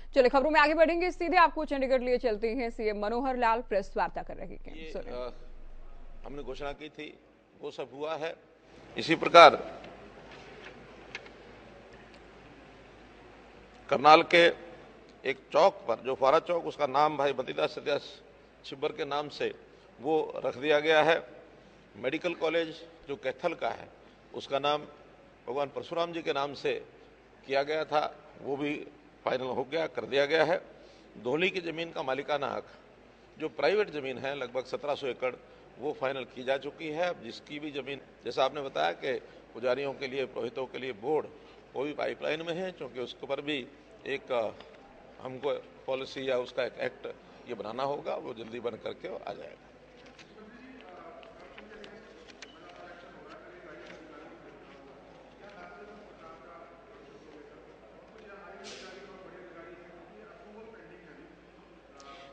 चलिए खबरों में आगे बढ़ेंगे, सीधे आपको चंडीगढ़ लिए चलते हैं। सीएम मनोहर लाल प्रेस वार्ता कर रहे हैं। हमने घोषणा की थी, वो सब हुआ है। इसी प्रकार करनाल के एक चौक पर, जो फुआरा चौक, उसका नाम भाई बद्रीदास सत्या छिब्बर के नाम से वो रख दिया गया है। मेडिकल कॉलेज जो कैथल का है, उसका नाम भगवान परशुराम जी के नाम से किया गया था, वो भी फाइनल हो गया, कर दिया गया है। दोहली की ज़मीन का मालिकाना हक, जो प्राइवेट ज़मीन है लगभग 1700 एकड़, वो फाइनल की जा चुकी है। अब जिसकी भी ज़मीन, जैसा आपने बताया कि पुजारियों के लिए, पुरोहितों के लिए बोर्ड, वो भी पाइपलाइन में है, क्योंकि उसके ऊपर भी एक हमको पॉलिसी या उसका एक एक्ट ये बनाना होगा, वो जल्दी बन करके आ जाएगा।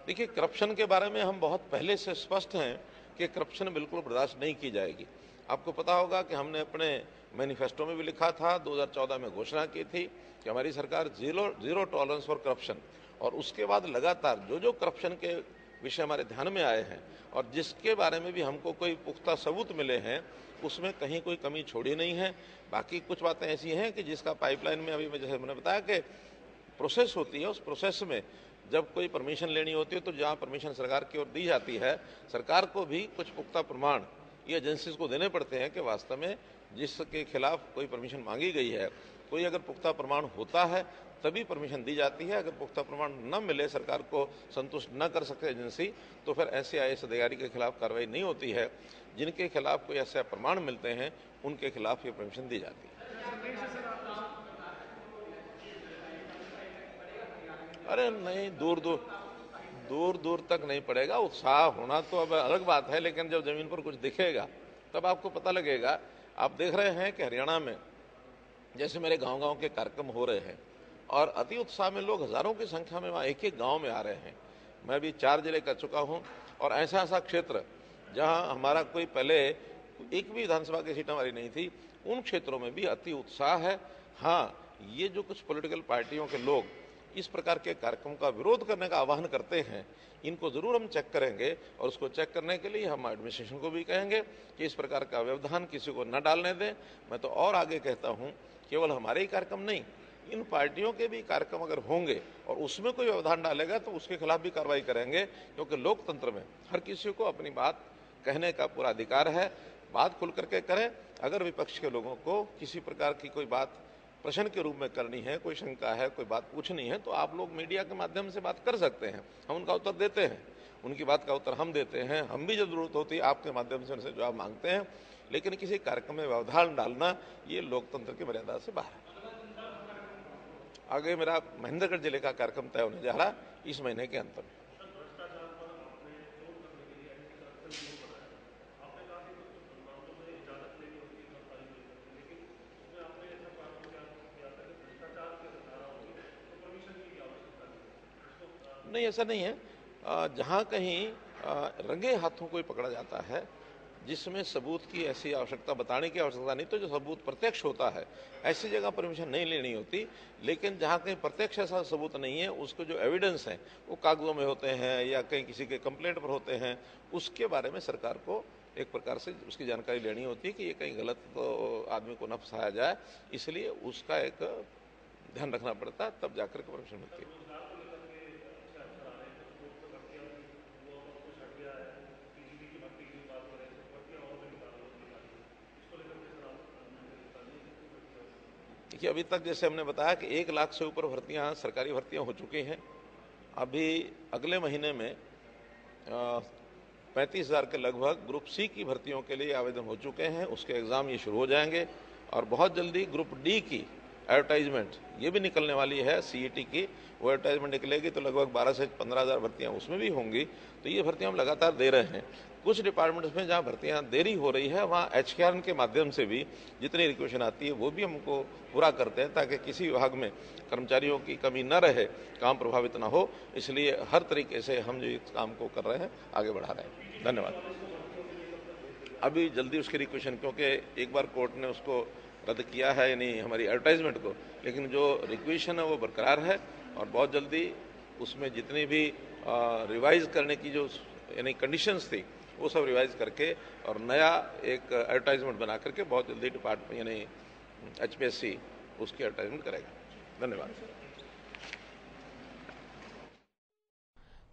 देखिए, करप्शन के बारे में हम बहुत पहले से स्पष्ट हैं कि करप्शन बिल्कुल बर्दाश्त नहीं की जाएगी। आपको पता होगा कि हमने अपने मैनिफेस्टो में भी लिखा था, 2014 में घोषणा की थी कि हमारी सरकार जीरो टॉलरेंस फॉर करप्शन, और उसके बाद लगातार जो जो करप्शन के विषय हमारे ध्यान में आए हैं और जिसके बारे में भी हमको कोई पुख्ता सबूत मिले हैं, उसमें कहीं कोई कमी छोड़ी नहीं है। बाकी कुछ बातें ऐसी हैं कि जिसका पाइपलाइन में, अभी जैसे मैंने बताया कि प्रोसेस होती है, उस प्रोसेस में जब कोई परमिशन लेनी होती है तो जहाँ परमिशन सरकार की ओर दी जाती है, सरकार को भी कुछ पुख्ता प्रमाण ये एजेंसीज को देने पड़ते हैं कि वास्तव में जिसके खिलाफ कोई परमिशन मांगी गई है, कोई अगर पुख्ता प्रमाण होता है तभी परमिशन दी जाती है। अगर पुख्ता प्रमाण न मिले, सरकार को संतुष्ट न कर सके एजेंसी, तो फिर ऐसे IAS अधिकारी के खिलाफ कार्रवाई नहीं होती है। जिनके खिलाफ कोई ऐसे प्रमाण मिलते हैं उनके खिलाफ ये परमिशन दी जाती है। अरे नहीं, दूर दूर तक नहीं पड़ेगा। उत्साह होना तो अब अलग बात है, लेकिन जब जमीन पर कुछ दिखेगा तब आपको पता लगेगा। आप देख रहे हैं कि हरियाणा में जैसे मेरे गांव गांव के कार्यक्रम हो रहे हैं और अति उत्साह में लोग हजारों की संख्या में वहाँ एक एक गांव में आ रहे हैं। मैं भी 4 जिले कर चुका हूँ, और ऐसा ऐसा क्षेत्र जहाँ हमारा कोई पहले एक भी विधानसभा की सीट हमारी नहीं थी, उन क्षेत्रों में भी अति उत्साह है। हाँ, ये जो कुछ पॉलिटिकल पार्टियों के लोग इस प्रकार के कार्यक्रम का विरोध करने का आह्वान करते हैं, इनको जरूर हम चेक करेंगे, और उसको चेक करने के लिए हम एडमिनिस्ट्रेशन को भी कहेंगे कि इस प्रकार का व्यवधान किसी को न डालने दें। मैं तो और आगे कहता हूं, केवल हमारे ही कार्यक्रम नहीं, इन पार्टियों के भी कार्यक्रम अगर होंगे और उसमें कोई व्यवधान डालेगा तो उसके खिलाफ भी कार्रवाई करेंगे, क्योंकि लोकतंत्र में हर किसी को अपनी बात कहने का पूरा अधिकार है। बात खुल करके करें। अगर विपक्ष के लोगों को किसी प्रकार की कोई बात प्रश्न के रूप में करनी है, कोई शंका है, कोई बात पूछनी है, तो आप लोग मीडिया के माध्यम से बात कर सकते हैं, हम उनका उत्तर देते हैं, उनकी बात का उत्तर हम देते हैं। हम भी जब जरूरत होती है आपके माध्यम से उनसे जवाब मांगते हैं, लेकिन किसी कार्यक्रम में व्यवधान डालना ये लोकतंत्र की मर्यादा से बाहर है। आगे मेरा महेंद्रगढ़ जिले का कार्यक्रम तय होने जा रहा इस महीने के अंत में। नहीं, ऐसा नहीं है। जहाँ कहीं रंगे हाथों कोई पकड़ा जाता है, जिसमें सबूत की ऐसी आवश्यकता, बताने की आवश्यकता नहीं, तो जो सबूत प्रत्यक्ष होता है ऐसी जगह परमिशन नहीं लेनी होती। लेकिन जहाँ कहीं प्रत्यक्ष ऐसा सबूत नहीं है, उसको जो एविडेंस है वो कागजों में होते हैं या कहीं किसी के कंप्लेंट पर होते हैं, उसके बारे में सरकार को एक प्रकार से उसकी जानकारी लेनी होती है कि ये कहीं गलत तो आदमी को न फंसाया जाए, इसलिए उसका एक ध्यान रखना पड़ता है, तब जाकर के परमिशन मिलती है। देखिए, अभी तक जैसे हमने बताया कि 1 लाख से ऊपर भर्तियां, सरकारी भर्तियां हो चुकी हैं। अभी अगले महीने में 35,000 के लगभग ग्रुप C की भर्तियों के लिए आवेदन हो चुके हैं, उसके एग्ज़ाम ये शुरू हो जाएंगे। और बहुत जल्दी ग्रुप D की एडवर्टाइजमेंट ये भी निकलने वाली है, CET की, वो एडवर्टाइजमेंट निकलेगी तो लगभग 12 से 15,000 भर्तियाँ उसमें भी होंगी। तो ये भर्तियाँ हम लगातार दे रहे हैं। कुछ डिपार्टमेंट्स में जहाँ भर्तियाँ देरी हो रही है, वहाँ HKRN के माध्यम से भी जितनी रिक्वेशन आती है वो भी हमको पूरा करते हैं, ताकि किसी विभाग में कर्मचारियों की कमी न रहे, काम प्रभावित ना हो। इसलिए हर तरीके से हम जो इस काम को कर रहे हैं आगे बढ़ा रहे हैं। धन्यवाद। अभी जल्दी उसकी रिक्वेशन, क्योंकि एक बार कोर्ट ने उसको रद्द किया है, यानी हमारी एडवर्टाइजमेंट को, लेकिन जो रिक्वेशन है वो बरकरार है। और बहुत जल्दी उसमें जितनी भी रिवाइज करने की जो यानी कंडीशंस थी वो सब रिवाइज करके और नया एक एडवर्टाइजमेंट बना करके बहुत जल्दी डिपार्टमेंट यानी HPSC उसकी एडवर्टाइजमेंट करेगा। धन्यवाद।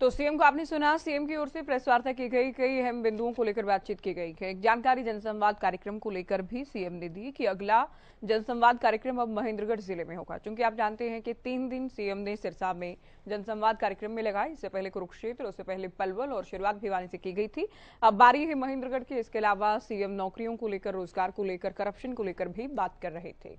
तो सीएम को आपने सुना, सीएम की ओर से प्रेस वार्ता की गई, कई अहम बिंदुओं को लेकर बातचीत की गई है। एक जानकारी जनसंवाद कार्यक्रम को लेकर भी सीएम ने दी कि अगला जनसंवाद कार्यक्रम अब महेंद्रगढ़ जिले में होगा, क्योंकि आप जानते हैं कि 3 दिन सीएम ने सिरसा में जनसंवाद कार्यक्रम में लगाए। इससे पहले कुरुक्षेत्र, उससे पहले पलवल और शुरुआत भिवानी से की गई थी। अब बारी है महेंद्रगढ़ की। इसके अलावा सीएम नौकरियों को लेकर, रोजगार को लेकर, करप्शन को लेकर भी बात कर रहे थे।